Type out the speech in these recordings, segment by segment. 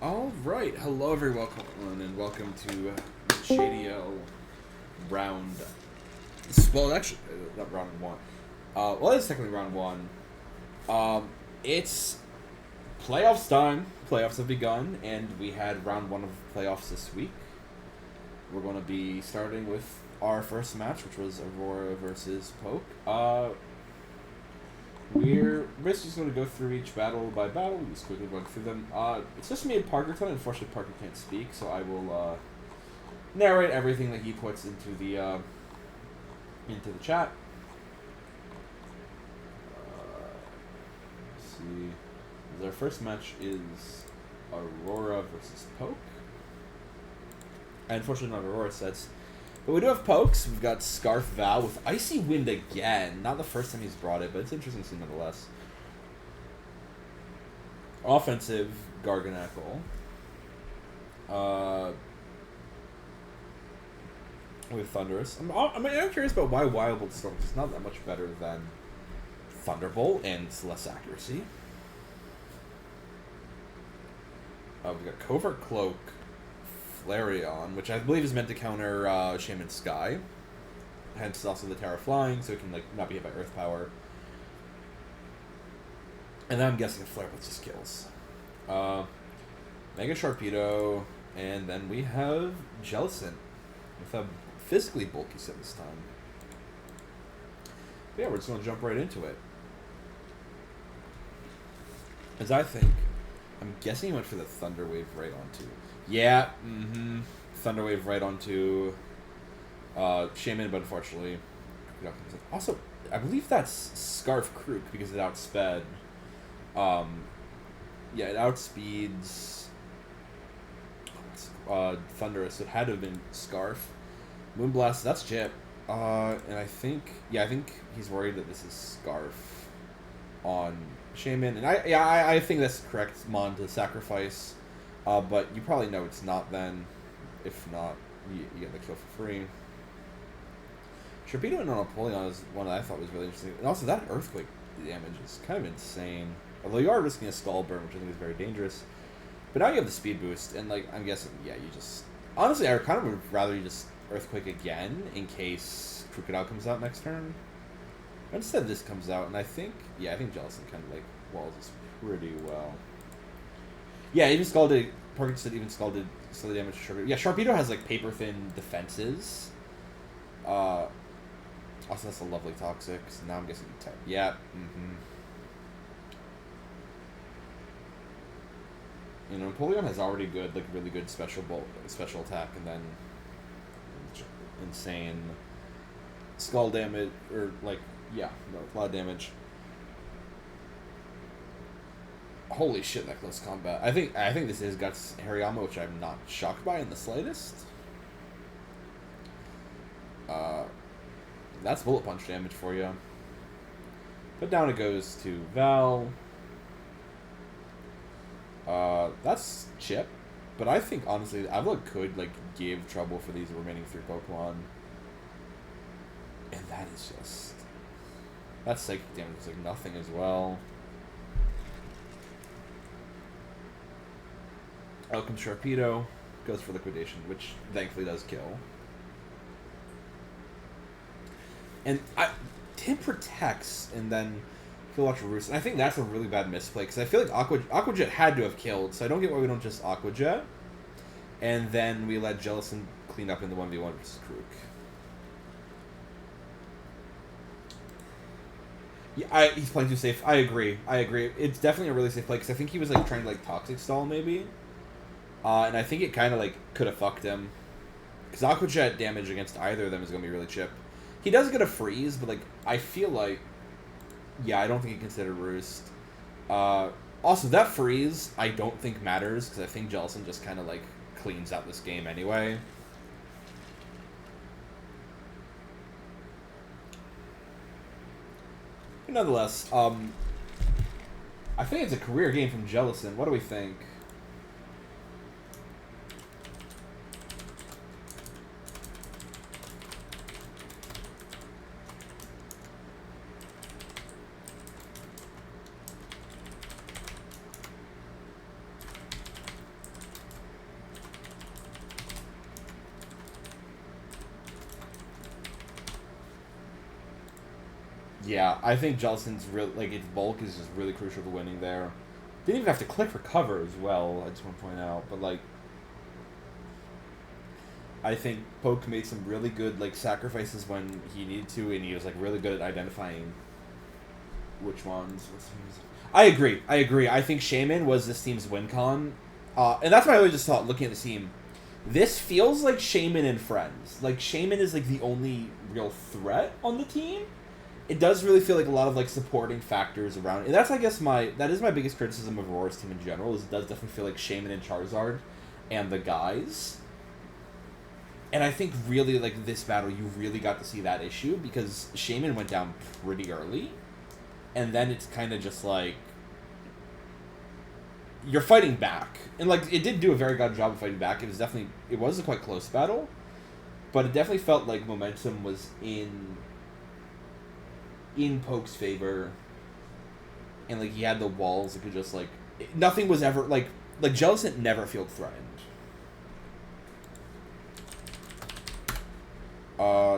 Alright, hello everyone, and welcome to JDL round... Well, actually, not round one. Well, it's technically round one. It's playoffs time. Playoffs have begun, and we had round one of playoffs this week. We're going to be starting with our first match, which was Aurora Vs Poke. We're basically just going to go through each battle by battle, just quickly run through them. It's just me and Parker tonight. Unfortunately, Parker can't speak, so I will narrate everything that he puts into the chat. Let's see. Our first match is Aurora versus Poke. Unfortunately, not Aurora sets. But we do have pokes. We've got Scarf Val with Icy Wind again. Not the first time he's brought it, but it's interesting to see nonetheless. Offensive, Garganackle. With Thunderous. I'm curious about why Wild Bolt Storm is not that much better than Thunderbolt and it's less accuracy. We've got Covert Cloak. Flareon, which I believe is meant to counter Shaman Sky. Hence also the Terra Flying, so it can not be hit by Earth Power. And then I'm guessing Flare Blitz just kills. Mega Sharpedo, and then we have Jellicent with a physically bulky set this time. But yeah, we're just going to jump right into it. As I'm guessing he went for the Thunder Wave right onto. Yeah, Thunder Wave right onto Shaman, but unfortunately... Also, I believe that's Scarf Krook because it outsped. Yeah, it outspeeds Thunderous. It had to have been Scarf. Moonblast, that's Jip. And I think he's worried that this is Scarf on Shaman. And I think that's the correct mon to sacrifice. But you probably know it's not then. If not, you get the kill for free. Sharpedo and Napoleon is one that I thought was really interesting. And also, that Earthquake damage is kind of insane. Although you are risking a Skull Burn, which I think is very dangerous. But now you have the speed boost, and I'm guessing, yeah, you just... Honestly, I kind of would rather you just Earthquake again in case Crocodile comes out next turn. But instead this comes out, and I think Jellicent kind of walls this pretty well. Yeah, even Scalded, Parker said even Scalded slightly damage to Sharpedo. Yeah, Sharpedo has paper thin defenses. Also that's a lovely Toxic, so now I'm guessing yeah, You know, Napoleon has already good, really good special attack, and then insane skull damage, or a lot of damage. Holy shit, that close combat. I think this is Guts Hariyama, which I'm not shocked by in the slightest. That's bullet punch damage for you. But down it goes to Val. That's Chip. But I think, honestly, Avila could, give trouble for these remaining 3 Pokemon. And that is just... That psychic damage is nothing as well. Out comes Sharpedo, goes for Liquidation, which thankfully does kill. And Tim protects, and then he'll watch Roost. And I think that's a really bad misplay, because I feel like Aqua Jet had to have killed, so I don't get why we don't just Aqua Jet. And then we let Jellicent clean up in the 1v1 versus Krook. Yeah, he's playing too safe. I agree. It's definitely a really safe play, because I think he was trying to Toxic Stall, maybe. And I think it kind of could have fucked him. Because Aqua Jet damage against either of them is going to be really chip. He does get a freeze, but I feel yeah, I don't think he considered Roost. Also, that freeze I don't think matters, because I think Jellicent just kind of cleans out this game anyway. But nonetheless, I think it's a career game from Jellicent. What do we think? Yeah, I think Jellicent's real like its bulk is just really crucial to winning there. Didn't even have to click for cover as well. I just want to point out, but like, I think Poke made some really good like sacrifices when he needed to, and he was like really good at identifying which ones. I agree. I agree. I think Shaman was this team's win con, and that's why I always just thought looking at the team. This feels like Shaman and friends. Like Shaman is like the only real threat on the team. It does really feel like a lot of like supporting factors around, and that's I guess that is my biggest criticism of Aurora's team in general. Is it does definitely feel like Shaman and Charizard, and the guys. And I think really like this battle, you really got to see that issue because Shaman went down pretty early, and then it's kind of just like you're fighting back, and like it did do a very good job of fighting back. It was a quite close battle, but it definitely felt like momentum was in Poke's favor, and like he had the walls that could just like nothing was ever like Jellicent never felt threatened.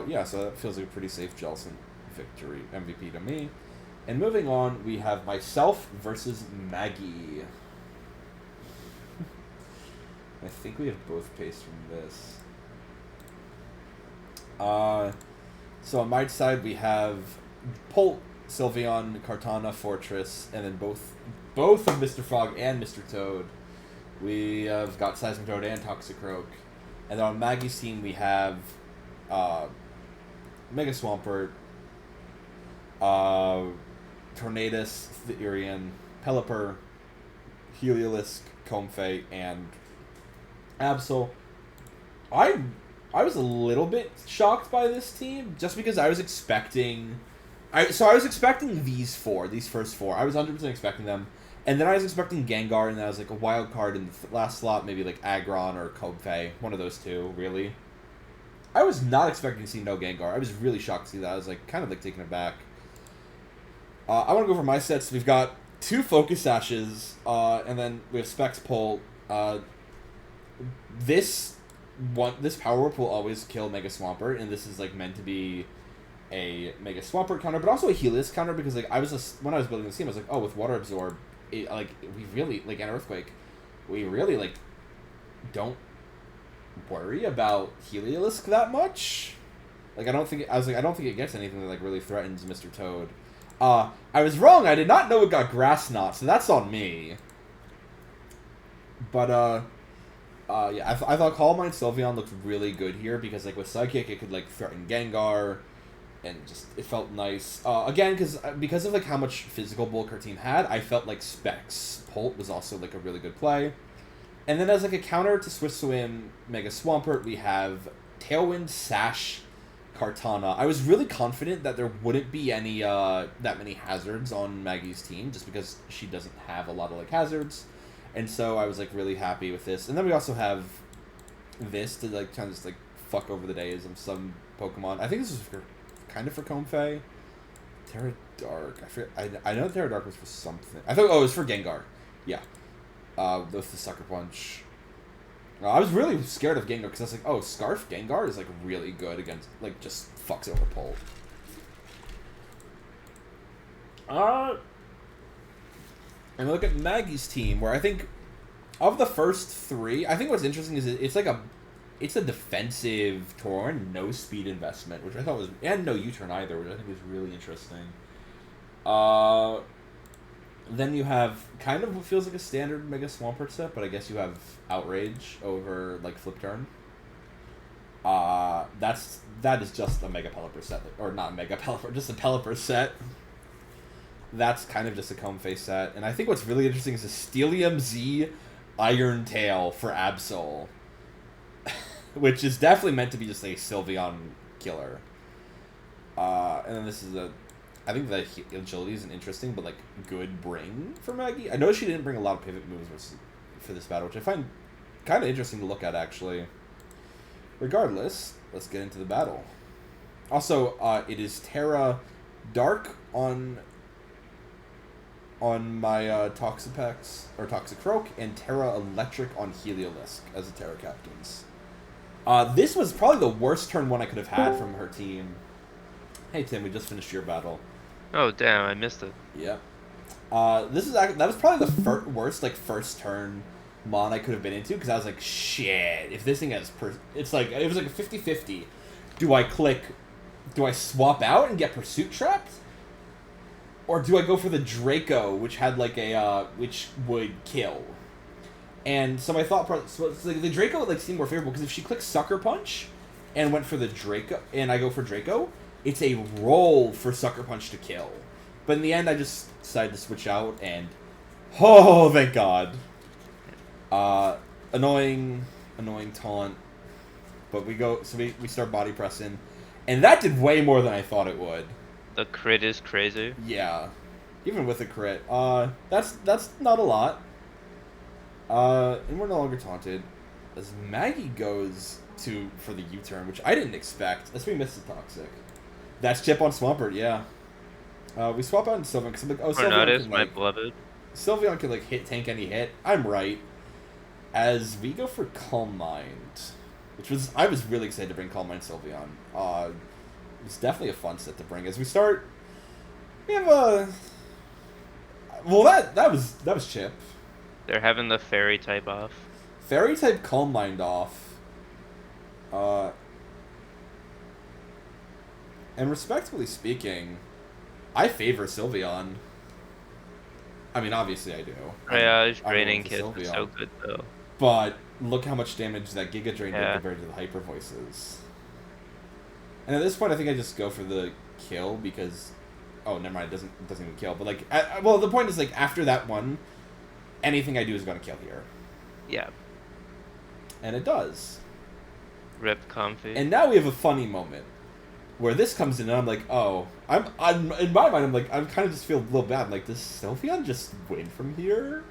Yeah, so that feels like a pretty safe Jellicent victory MVP to me. And moving on, we have myself versus Maggie. I think we have both paced from this. So on my side, we have Polt, Sylveon, Kartana, Fortress, and then both of Mr. Frog and Mr. Toad. We have got Seismitoad and Toxicroak. And then on Maggie's team, we have Mega Swampert, Tornadus, Therian, Pelipper, Heliolisk, Comfey, and Absol. I was a little bit shocked by this team, just because I was expecting... I was expecting these first four. I was 100% expecting them. And then I was expecting Gengar, and then I was like a wild card in the last slot, maybe like Aggron or Comfey. One of those two, really. I was not expecting to see no Gengar. I was really shocked to see that. I was like kind of like taken aback. I want to go over my sets. We've got 2 Focus Sashes, and then we have Specs Pole. This Power Whip will always kill Mega Swampert, and this is like meant to be a Mega Swampert counter, but also a Helios counter because like when I was building this team, I was like, oh, with Water Absorb, we really like an Earthquake, we really like don't worry about Heliolisk that much. Like I don't think it gets anything that like really threatens Mr. Toad. I was wrong. I did not know it got Grass Knot, so that's on me. But yeah, I thought Calm Mind Sylveon looked really good here because like with Psychic it could like threaten Gengar, and just it felt nice. Again, because of like how much physical bulk our team had, I felt like Specs Polt was also like a really good play. And then as like a counter to Swift Swim Mega Swampert, we have Tailwind, Sash, Kartana. I was really confident that there wouldn't be any that many hazards on Maggie's team, just because she doesn't have a lot of like hazards, and so I was like really happy with this. And then we also have this to like kind of just like fuck over the days of some Pokemon. I think this is kind of for Comfey. Terra Dark. I know Terra Dark was for something. I thought it was for Gengar. Yeah. With the Sucker Punch. I was really scared of Gengar because I was like, oh, Scarf Gengar is like really good against, like, just fucks over Polt. And look at Maggie's team, where I think of the first 3, I think what's interesting is it's a defensive turn, no speed investment, which I thought was, and no U-turn either, which I think was really interesting. Then you have kind of what feels like a standard Mega Swampert set, but I guess you have Outrage over like Flip Turn. That is just a Mega Pelipper set, or not Mega Pelipper, just a Pelipper set. That's kind of just a Comfey set, and I think what's really interesting is a Steelium Z Iron Tail for Absol, which is definitely meant to be just a Sylveon killer. And then this is I think the agility isn't interesting, but like good bring for Maggie. I know she didn't bring a lot of pivot moves for this battle, which I find kind of interesting to look at actually. Regardless, let's get into the battle. Also, it is Terra Dark on my Toxapex or Toxicroak, and Terra Electric on Heliolisk as the Terra captains. This was probably the worst turn 1 I could have had from her team. Hey Tim, we just finished your battle. Oh damn, I missed it. Yeah. This is actually, that was probably the worst like first turn mon I could have been into, because I was like, shit, if this thing has it's like, it was like a 50-50. Do I swap out and get pursuit trapped? Or do I go for the Draco, which had like a which would kill? And so my thought process, so like the Draco like seemed more favorable, because if she clicks Sucker Punch and went for the Draco, and I go for Draco, it's a roll for Sucker Punch to kill. But in the end, I just decided to switch out, and oh, thank God. Annoying taunt. But we start body pressing, and that did way more than I thought it would. The crit is crazy. Yeah, even with a crit. That's not a lot. And we're no longer taunted, as Maggie goes for the U-turn, which I didn't expect. That's when we missed the toxic. That's chip on Swampert, yeah. We swap out in Sylveon, because I'm like, oh, Sylveon can, my like, beloved. Sylveon can, like, tank any hit. I'm right. As we go for Calm Mind, I was really excited to bring Calm Mind Sylveon. It's definitely a fun set to bring. As we start, we have a... Well, that was Chip. They're having the fairy type off. Fairy type Calm Mind off. And respectfully speaking, I favor Sylveon. I mean, obviously I do. Yeah, his draining kit is so good though. But look how much damage that Giga Drain did compared to the Hyper Voices. And at this point, I think I just go for the kill because, oh, never mind, it doesn't even kill. But like, well, the point is like after that one, anything I do is going to kill here. Yeah. And it does. Rip comfy. And now we have a funny moment where this comes in, and I'm like, oh, I'm in my mind, I'm like, I kind of just feel a little bad. I'm like, does Sylveon just win from here?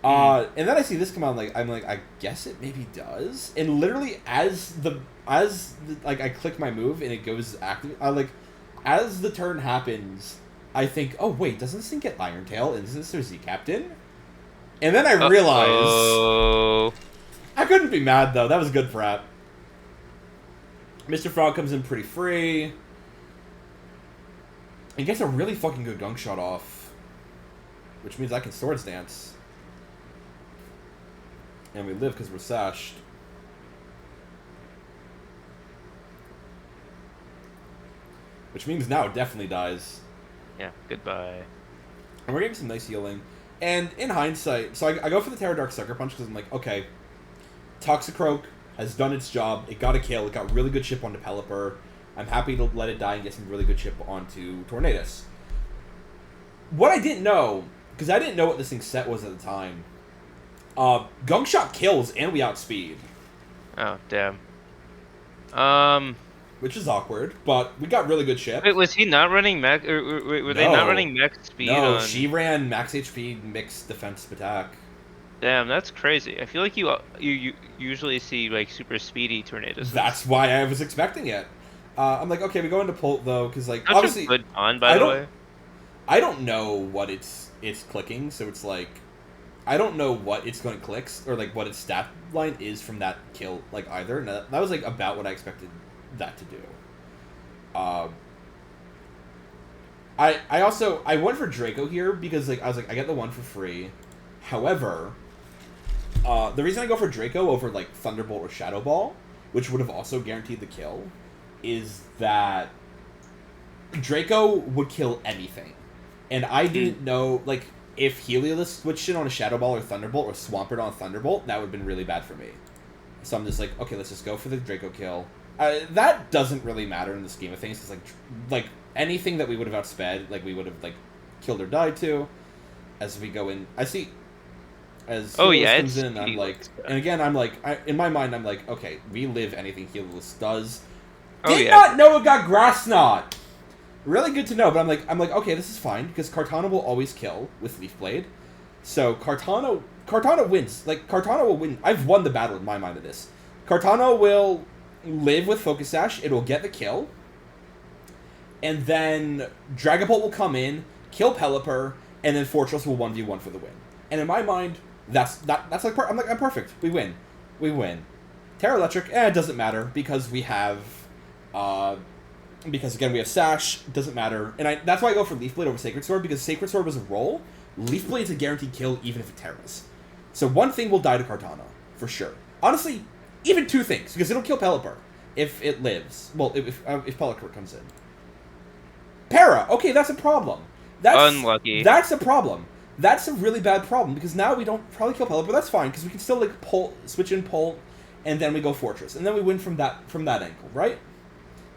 And then I see this come out, I'm like, I guess it maybe does. And literally, as I click my move and it goes active, as the turn happens, I think, oh wait, doesn't this thing get Iron Tail? And is this their Z Captain? And then I realize I couldn't be mad though. That was good prep. Mr. Frog comes in pretty free. He gets a really fucking good gunk shot off, which means I can Swords Dance. And we live because we're sashed. Which means now it definitely dies. Yeah, goodbye. And we're getting some nice healing. And in hindsight, so I go for the Terra Dark Sucker Punch because I'm like, okay, Toxicroak has done its job. It got a kill. It got really good chip onto Pelipper. I'm happy to let it die and get some really good chip onto Tornadus. What I didn't know, because I didn't know what this thing's set was at the time, Gunk Shot kills and we outspeed. Oh, damn. Which is awkward, but we got really good chip. Wait, was he not running max? Were they not running max speed? No, she ran max HP, mixed defensive attack. Damn, that's crazy. I feel like you usually see like super speedy tornadoes. That's why I was expecting it. I'm like, okay, we go into Pult though, because like That's obviously a good on, by the way. I don't know what it's clicking, so it's like I don't know what it's going to click or like what its stat line is from that kill like either. And that was like about what I expected that to do. I went for Draco here because like I was like I get the one for free. However, the reason I go for Draco over like Thunderbolt or Shadow Ball, which would have also guaranteed the kill, is that Draco would kill anything. And I didn't know, like, if Helios switched in on a Shadow Ball or Thunderbolt or Swampert on Thunderbolt, that would have been really bad for me. So I'm just like, okay, let's just go for the Draco kill. That doesn't really matter in the scheme of things, because, like anything that we would have outsped, like, we would have, like, killed or died to. As we go in, I see... As Helios comes in, I'm like... And again, I'm like... in my mind, I'm like, okay, we live anything Helios does. Did not know it got Grass Knot! Really good to know, but I'm like, okay, this is fine, because Kartana will always kill with Leaf Blade. So Kartana wins. Like, Kartana will win. I've won the battle in my mind of this. Kartana will live with Focus Sash, it'll get the kill, and then Dragapult will come in, kill Pelipper, and then Fortress will 1v1 for the win. And in my mind, that's like, I'm perfect. We win. Terra Electric, it doesn't matter, because we have, Because, again, we have Sash. Doesn't matter. And that's why I go for Leaf Blade over Sacred Sword, because Sacred Sword was a roll. Leaf Blade's a guaranteed kill, even if it terras. So one thing will die to Kartana, for sure. Honestly, even two things, because it'll kill Pelipper if it lives. Well, if Pelipper comes in. Para! Okay, that's a problem. That's unlucky. That's a problem. That's a really bad problem, because now we don't probably kill Pelipper. That's fine, because we can still, like, switch in Pull, and then we go Fortress. And then we win from that angle, right?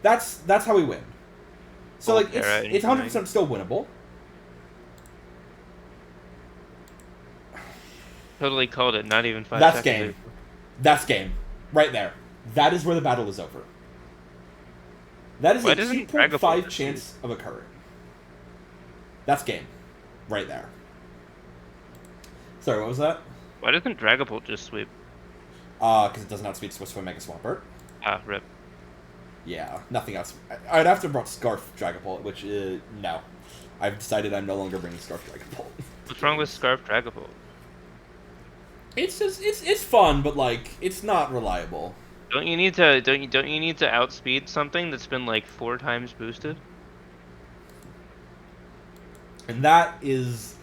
That's how we win. So, like, it's 100% still winnable. Totally called it, not even 5 That's seconds. game. That's game. Right there. That is where the battle is over. That is a 2.5 chance of occurring. That's game. Right there. Sorry, what was that? Why doesn't Dragapult just sweep? Because it doesn't outspeed Swiftswim Mega Swampert. Ah, rip. Yeah, nothing else. I'd have to have brought Scarf Dragapult, which, no. I've decided I'm no longer bringing Scarf Dragapult. What's wrong with Scarf Dragapult? It's just, it's fun, but, like, it's not reliable. Don't you need to outspeed something that's been, like, 4 times boosted? And that is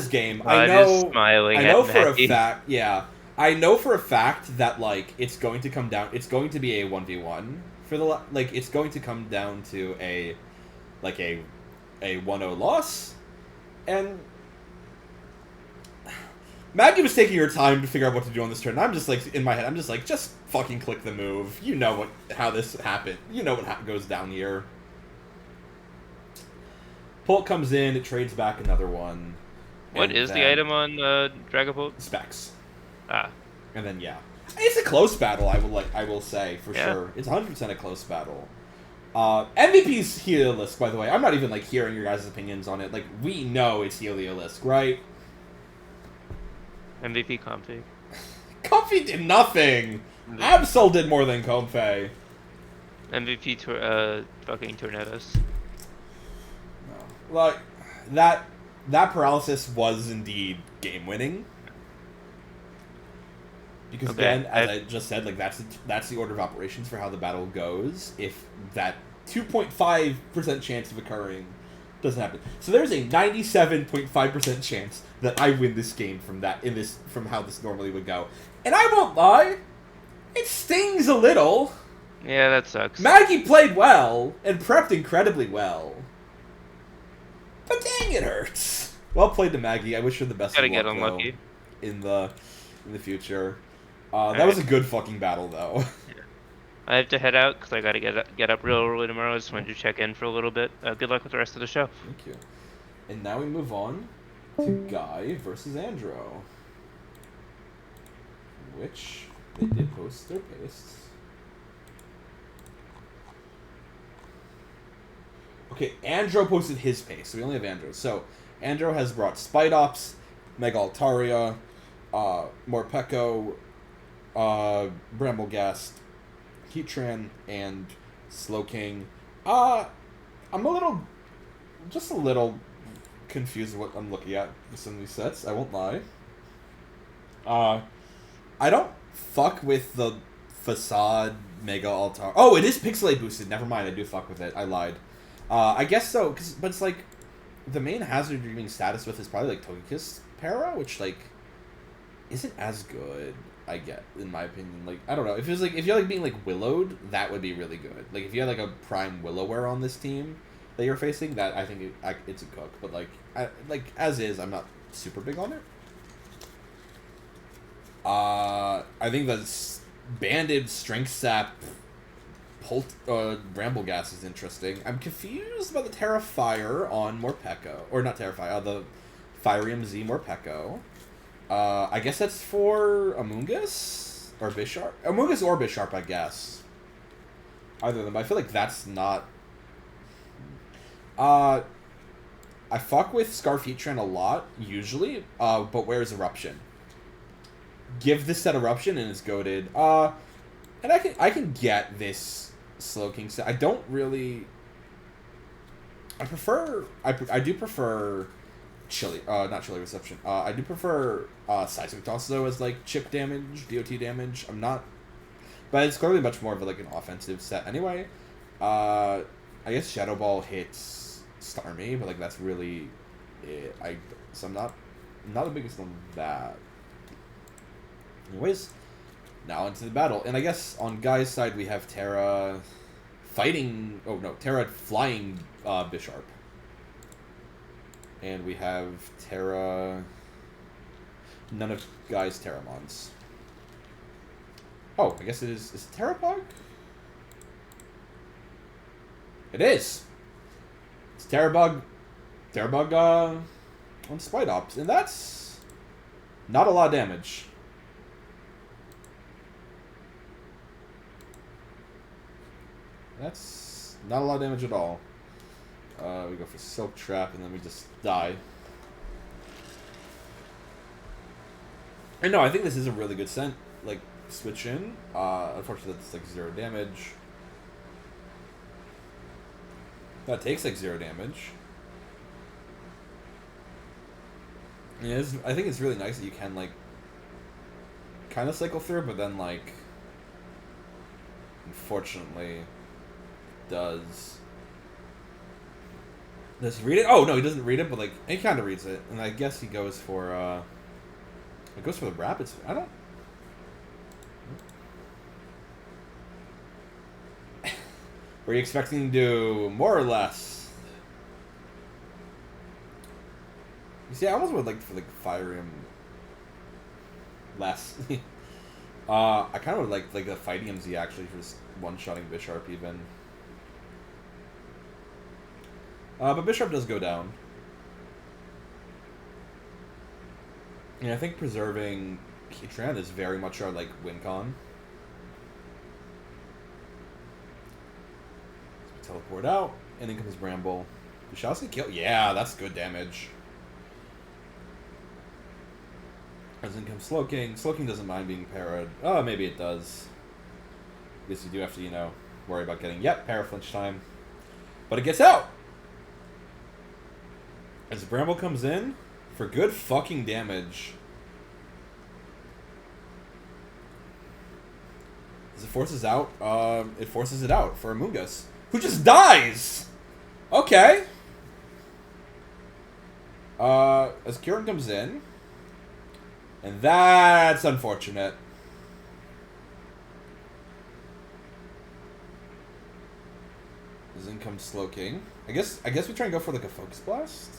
game. I know for a fact, yeah. I know for a fact that, like, it's going to come down, it's going to be a 1v1 for the, like, it's going to come down to a 1-0 loss. And Maggie was taking her time to figure out what to do on this turn. I'm just, like, in my head, I'm just like, just fucking click the move. You know how this happened. You know what goes down here. Pult comes in, it trades back another one. What is the item on Dragapult? Specs. Ah. And then, yeah. It's a close battle, I will say, for sure. It's 100% a close battle. MVP's Heliolisk, by the way. I'm not even, like, hearing your guys' opinions on it. Like, we know it's Heliolisk, right? MVP Comfy. Comfy did nothing! Absol did more than Comfey. MVP fucking Tornadus. No. Like, that paralysis was indeed game-winning. Because, again, as I just said, like, that's the order of operations for how the battle goes. If that 2.5% chance of occurring doesn't happen. So there's a 97.5% chance that I win this game from how this normally would go. And I won't lie, it stings a little. Yeah, that sucks. Maggie played well and prepped incredibly well. But dang, it hurts. Well played to Maggie. I wish her the best of luck, get unlucky in the future. That was a good fucking battle, though. Yeah. I have to head out because I got to get up real early tomorrow. I just wanted to check in for a little bit. Good luck with the rest of the show. Thank you. And now we move on to Guy versus Andro, which they did post their pastes. Okay, Andro posted his paste, so we only have Andro. So, Andro has brought Spidops, Mega Altaria, Morpeko, Bramblegast, Heatran, and Slowking. I'm just a little confused with what I'm looking at with some of these sets, I won't lie. I don't fuck with the Facade Mega Altar. Oh, it is Pixelate boosted. Never mind, I do fuck with it. I lied. I guess so, but it's like, the main Hazard Dreaming status with is probably like Togekiss Para, which like isn't as good, I get, in my opinion. Like, I don't know, if you're like being like Willowed, that would be really good. Like, if you had like a prime Willowware on this team that you're facing, that I think it's a cook. But like as is, I'm not super big on it. I think the Banded Strength Sap Bramblegast is interesting. I'm confused about the Terra Fire on Morpeko. Or not Terra Fire, the Firium Z Morpeko. I guess that's for Amoonguss? Or Bisharp? Amoonguss or Bisharp, I guess. Either of them. I feel like that's not... I fuck with Scarf Heatran a lot, usually, but where's Eruption? Give this set Eruption and it's goated. And I can get this Slowking set. I don't really... I do prefer Chili, not Chili Reception. I do prefer Seismic Toss, though, as, like, chip damage, DOT damage. I'm not... But it's clearly much more of, like, an offensive set anyway. I guess Shadow Ball hits Starmie, but like that's really it. So I'm not the biggest on that. Anyways, now into the battle, and I guess on Guy's side we have Terra fighting. Oh no, Terra flying Bisharp, and we have Terra. None of Guy's Terramons. Oh, I guess it is. Is it Terrapug? It is. It's Terrabug. Terrabug on Spite Ops, and that's not a lot of damage. That's not a lot of damage at all. We go for Silk Trap, and then we just die. And no, I think this is a really good scent. Like, switch in. Unfortunately, that's like 0 damage. That takes like 0 damage. And I think it's really nice that you can, like, kind of cycle through, but then, like, unfortunately, does he read it? Oh, no, he doesn't read it, but, like, he kind of reads it. And I guess he goes for, it goes for the rapid. I don't... Were you expecting to do more or less? You see, I almost would like for like fire him less. I kind of would like the fighting MZ actually for just one-shotting Bisharp even. But Bisharp does go down. And I think preserving Heatran is very much our like win con. So we teleport out, and then comes Bramble. Bishowski kill? Yeah, that's good damage. And then comes Slowking. Slowking doesn't mind being parried. Oh, maybe it does. I guess you do have to, you know, worry about getting, yep, paraflinch time. But it gets out! As Bramble comes in for good fucking damage. As it forces out, it forces it out for Amoonguss, who just dies! Okay. As Kieran comes in, and that's unfortunate. As in comes Slowking. I guess we try and go for like a Focus Blast.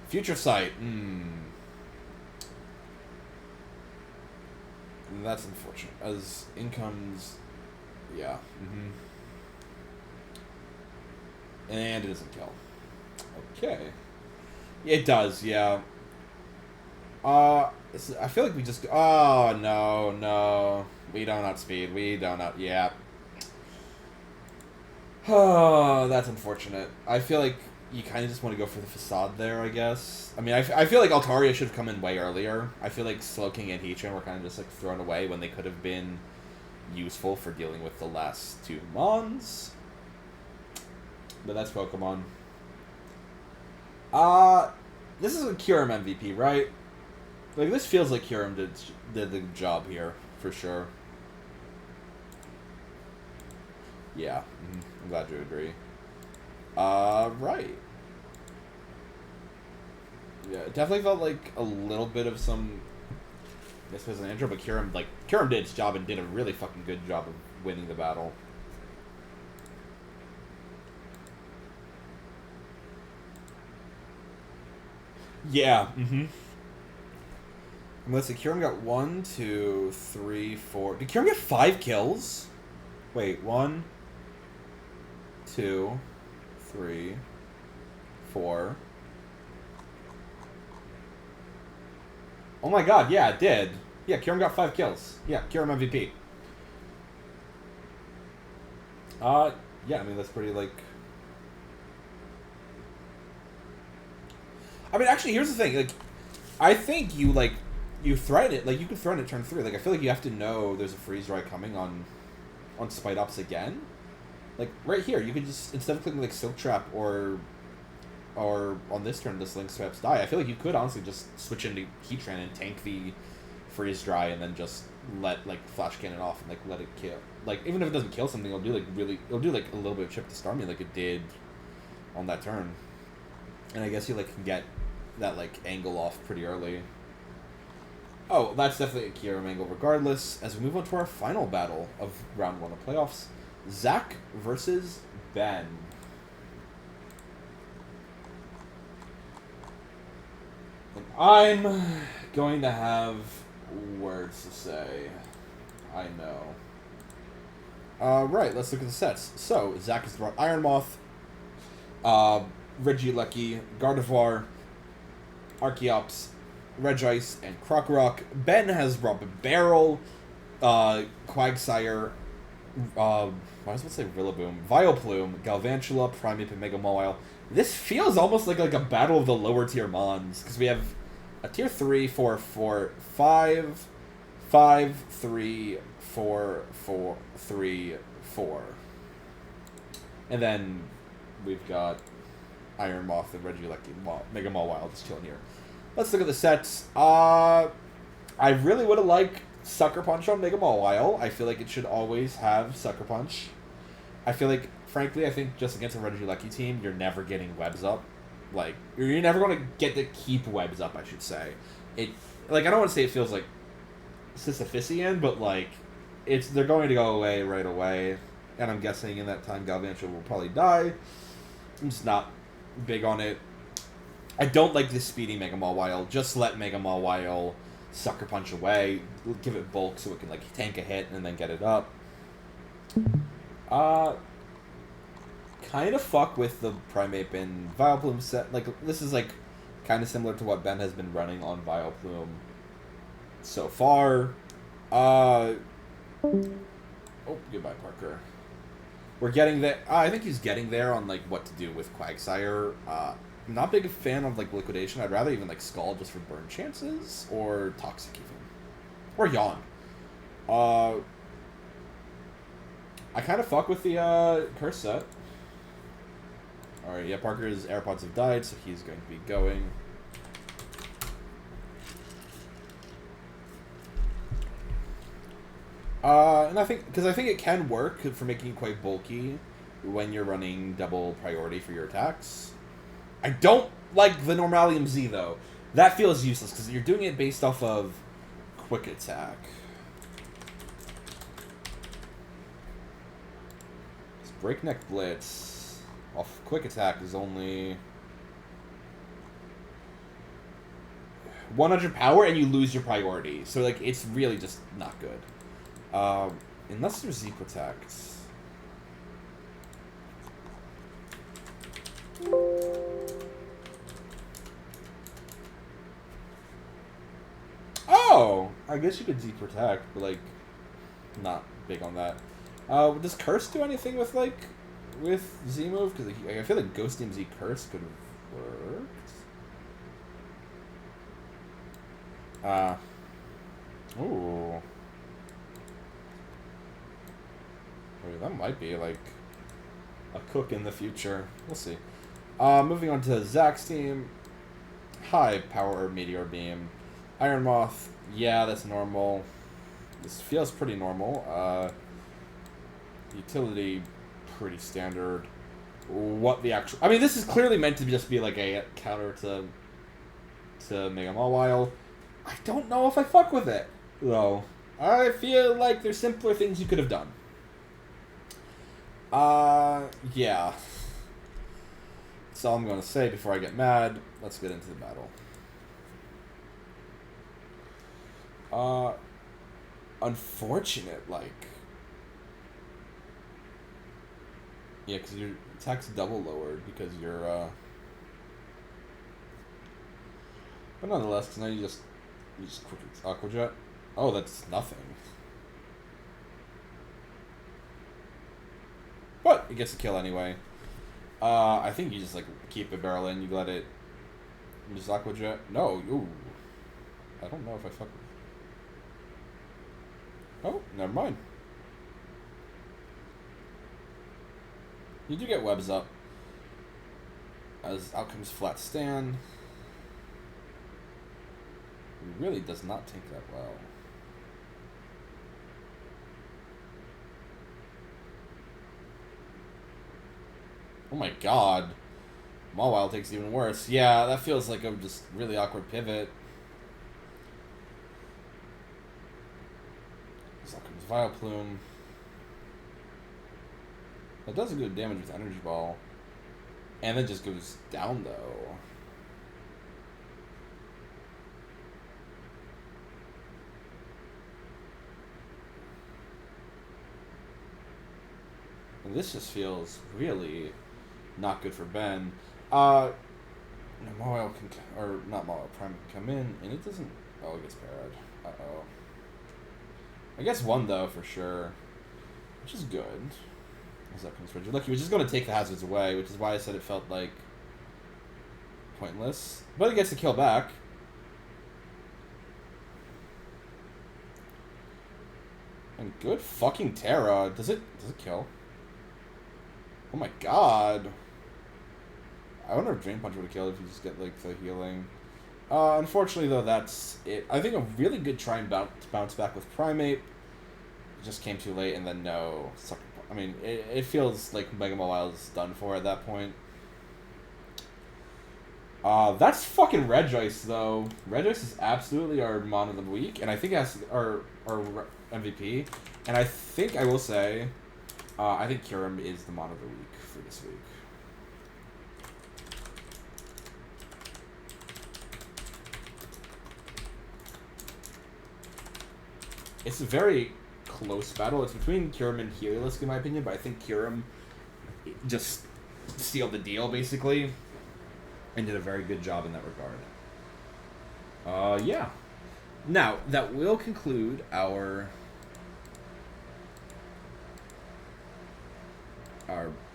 Future Sight. And that's unfortunate. As in comes, yeah. And it doesn't kill. Okay. It does, yeah. I feel like we just... Oh, no. We don't outspeed. We don't out... Yeah. Oh, that's unfortunate. I feel like you kind of just want to go for the Facade there, I guess. I mean, I feel like Altaria should have come in way earlier. I feel like Slowking and Heatran were kind of just, like, thrown away when they could have been useful for dealing with the last two Mons. But that's Pokemon. This is a Kyurem MVP, right? Like, this feels like Kyurem did the job here, for sure. Yeah, I'm glad you agree. Right. Yeah, it definitely felt like a little bit of some... This was an intro, but Kyurem did its job and did a really fucking good job of winning the battle. Yeah, Let's see, Kyurem got 1, 2, 3, 4... Did Kyurem get 5 kills? Wait, 1, 2, 3, 4... Oh my god, yeah, it did. Yeah, Kyurem got 5 kills. Yeah, Kyurem MVP. Yeah, I mean, that's pretty, like... I mean, actually, here's the thing. Like, I think you threaten it. Like, you can threaten it turn 3. Like, I feel like you have to know there's a freeze ride coming on Spite Ops again. Like, right here, you could just, instead of clicking, like, Silk Trap or on this turn, this Link Swaps die, I feel like you could honestly just switch into Heatran and tank the freeze dry and then just let like flash cannon off and like let it kill. Like even if it doesn't kill something, it'll do like a little bit of chip to start me like it did on that turn. And I guess you like can get that like angle off pretty early. Oh, that's definitely a Kyurem angle regardless. As we move on to our final battle of round 1 of playoffs, Zach versus Ben. And I'm going to have words to say. I know. Right, let's look at the sets. So, Zach has brought Iron Moth, Regieleki, Gardevoir, Archeops, Regice, and Krokorok. Ben has brought Barrel, Quagsire, I was about to say Rillaboom, Vileplume, Galvantula, Primeape, and Mega Mawile. This feels almost like a battle of the lower tier Mons, because we have a tier 3, 4, 4, 5, 5, 3, 4, 4, 3, 4. And then we've got Iron Moth and Regieleki, Mega Mawile just chilling here. Let's look at the sets. I really would have liked Sucker Punch on Mega Mawile. I feel like it should always have Sucker Punch. I feel like, frankly, I think just against a Regieleki team, you're never getting webs up. Like, you're never going to get to keep webs up, I should say. Like, I don't want to say it feels like Sisyphusian, but, like, they're going to go away right away. And I'm guessing in that time, Galvantula will probably die. I'm just not big on it. I don't like this speedy Mega Mawile. Just let Mega Mawile Sucker Punch away. Give it bulk so it can, like, tank a hit and then get it up. Kind of fuck with the Primeape and Vileplume set. Like, this is, like, kind of similar to what Ben has been running on Vileplume so far. Oh, goodbye, Parker. We're getting there. I think he's getting there on, like, what to do with Quagsire. I'm not big a fan of, like, Liquidation. I'd rather even, like, Scald just for burn chances. Or Toxic even. Or Yawn. I kind of fuck with the Curse set. Alright, yeah, Parker's AirPods have died, so he's going to be going. And I think it can work for making it quite bulky when you're running double priority for your attacks. I don't like the Normalium Z, though. That feels useless, because you're doing it based off of Quick Attack. This Breakneck Blitz off Quick Attack is only 100 power, and you lose your priority. So, like, it's really just not good. Unless there's Z Protect. Oh! I guess you could Z Protect, but, like, not big on that. Does Curse do anything with, like, with Z move? Because like, I feel like Ghostium Z Curse could have worked. Ooh. Wait, that might be, like, a cook in the future. We'll see. Moving on to Zach's team. High Power Meteor Beam. Iron Moth. Yeah, that's normal. This feels pretty normal. Utility, pretty standard. What the actual... I mean, this is clearly meant to just be, like, a counter to Mega Mawile. I don't know if I fuck with it, though. I feel like there's simpler things you could have done. Yeah. That's all I'm going to say before I get mad. Let's get into the battle. Unfortunate, like... Yeah, because your attack's double lowered because you're, But nonetheless, because now you just quick Aqua Jet. Oh, that's nothing. But it gets a kill anyway. I think you just, like, keep a barrel in, you let it... You just Aqua Jet. No, ooh. I don't know if I fuck with... Oh, never mind. You do get webs up. As out comes Flat Stand. really does not take that well. Oh my god. Mawile takes even worse. Yeah, that feels like a just really awkward pivot. Out comes Vileplume. That does a good damage with Energy Ball. And then just goes down, though. And this just feels really not good for Ben. Mawile can... Or, not Mawile, Prime can come in, and it doesn't... Oh, it gets parried. Uh-oh. I guess one, though, for sure. Which is good. As that comes Richard. Look, he was just going to take the hazards away, which is why I said it felt, like, pointless. But he gets the kill back. And good fucking Terra. Does it kill? Oh my god. I wonder if Drain Punch would have killed if you just get, like, the healing. Unfortunately, though, that's it. I think a really good try and bounce back with Primate. It just came too late, and then no. I mean, it feels like Mega Mawile's done for at that point. That's fucking Regice, though. Regice is absolutely our Mon of the Week, and I think it has our MVP. And I think I will say, I think Kyurem is the Mon of the Week for this week. It's a very close battle. It's between Kyurem and Heliolisk, in my opinion, but I think Kyurem just sealed the deal, basically, and did a very good job in that regard. Yeah. Now, that will conclude our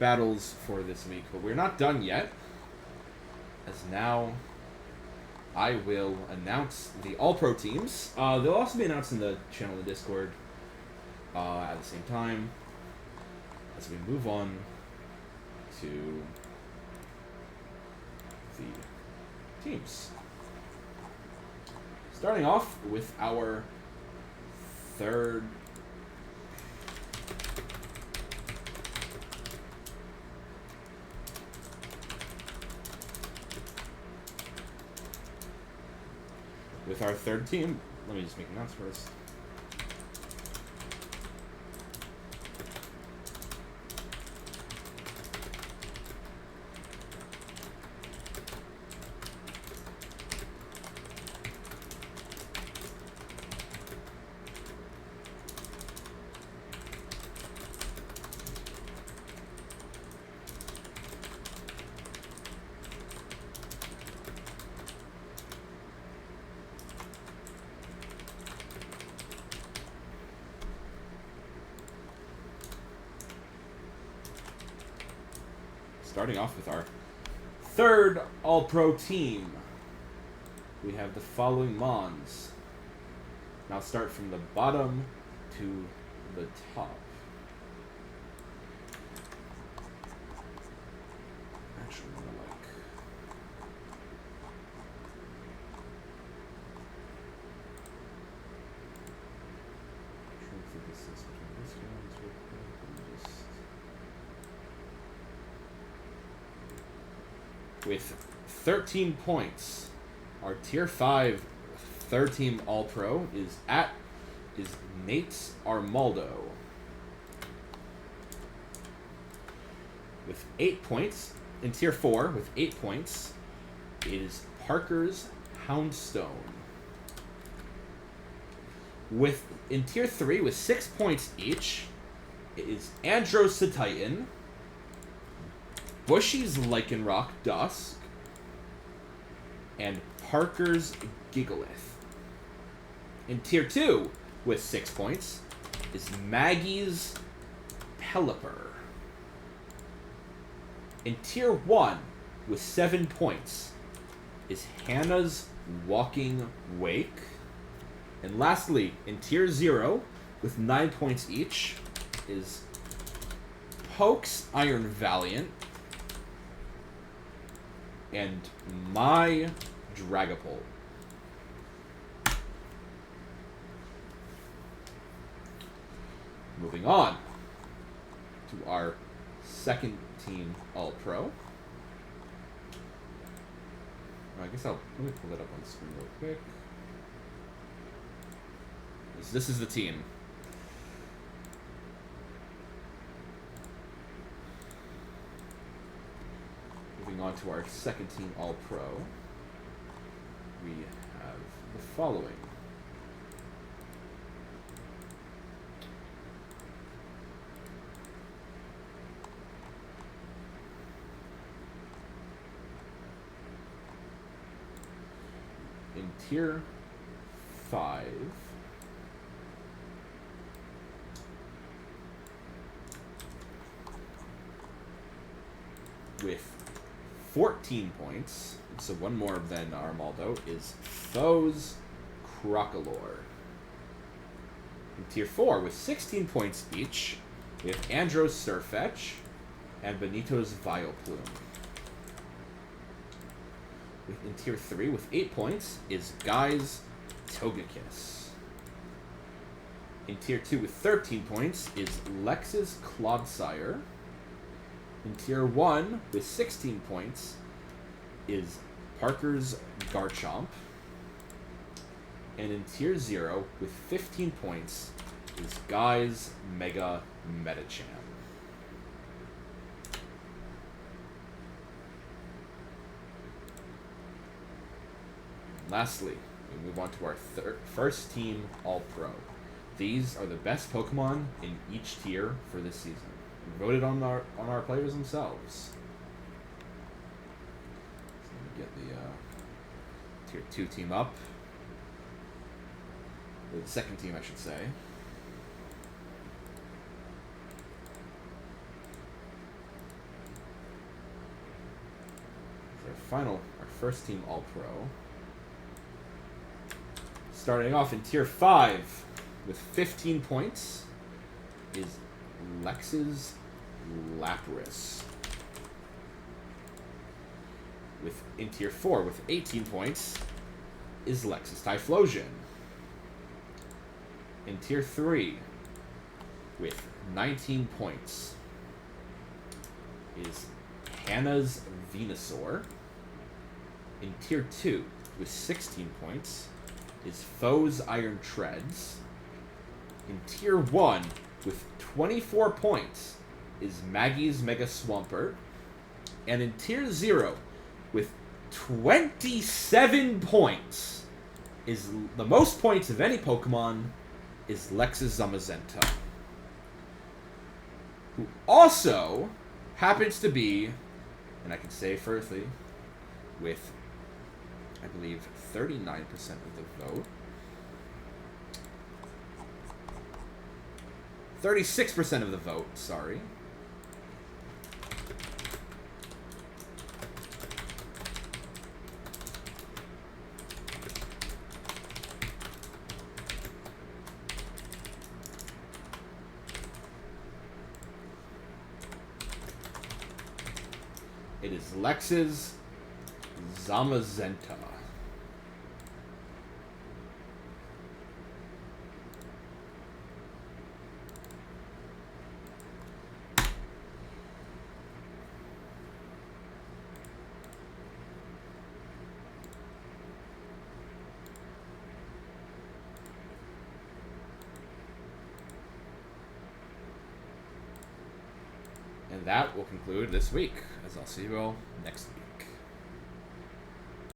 battles for this week, but we're not done yet, as now I will announce the All-Pro teams. They'll also be announced in the channel in the Discord at the same time as we move on to the teams. Starting off with our third team. Let me just make an announcement first. Starting off with our third All-Pro team, we have the following Mons. Now start from the bottom to the top. Actually, more like... I'm trying to think this is between this one and this one. With 13 points, our Tier 5 third team All-Pro is Nate's Armaldo. With 8 points, in Tier 4, with 8 points, it is Parker's Houndstone. In Tier 3, with 6 points each, it is Andro Vs Titan, Bushy's Lycanroc Dusk, and Parker's Gigalith. In Tier 2, with 6 points, is Maggie's Pelipper. In Tier 1, with 7 points, is Hannah's Walking Wake. And lastly, in Tier 0, with 9 points each, is Poke's Iron Valiant, and my Dragapult. Moving on to our second team All-Pro. I guess let me pull that up on the screen real quick. This is the team. Moving on to our second team All-Pro, we have the following. In Tier 5, with 14 points, so one more than Armaldo, is Foes Crocolore. In Tier 4, with 16 points each, we have Andro Surfetch and Benito's Vileplume. In Tier 3, with 8 points, is Guy's Togekiss. In Tier 2, with 13 points, is Lex's Clodsire. In Tier 1, with 16 points, is Parker's Garchomp. And in Tier 0, with 15 points, is Guy's Mega Metacham. Lastly, we move on to our first team All-Pro. These are the best Pokemon in each tier for this season, voted on our players themselves. So let me get the Tier 2 team up. Or the second team, I should say. So our first team All-Pro. Starting off in Tier 5 with 15 points is Lex's Lapras. In Tier 4 with 18 points is Lex's Typhlosion. In Tier 3 with 19 points is Hannah's Venusaur. In Tier 2 with 16 points is Foe's Iron Treads. In Tier 1, with 24 points, is Maggie's Mega Swampert. And in Tier 0, with 27 points, is the most points of any Pokemon, is Lex's Zamazenta. Who also happens to be, and I can say firstly, with I believe 39% of the vote. 36% of the vote, sorry. It is Lex's Zamazenta. And that will conclude this week, as I'll see you all next week.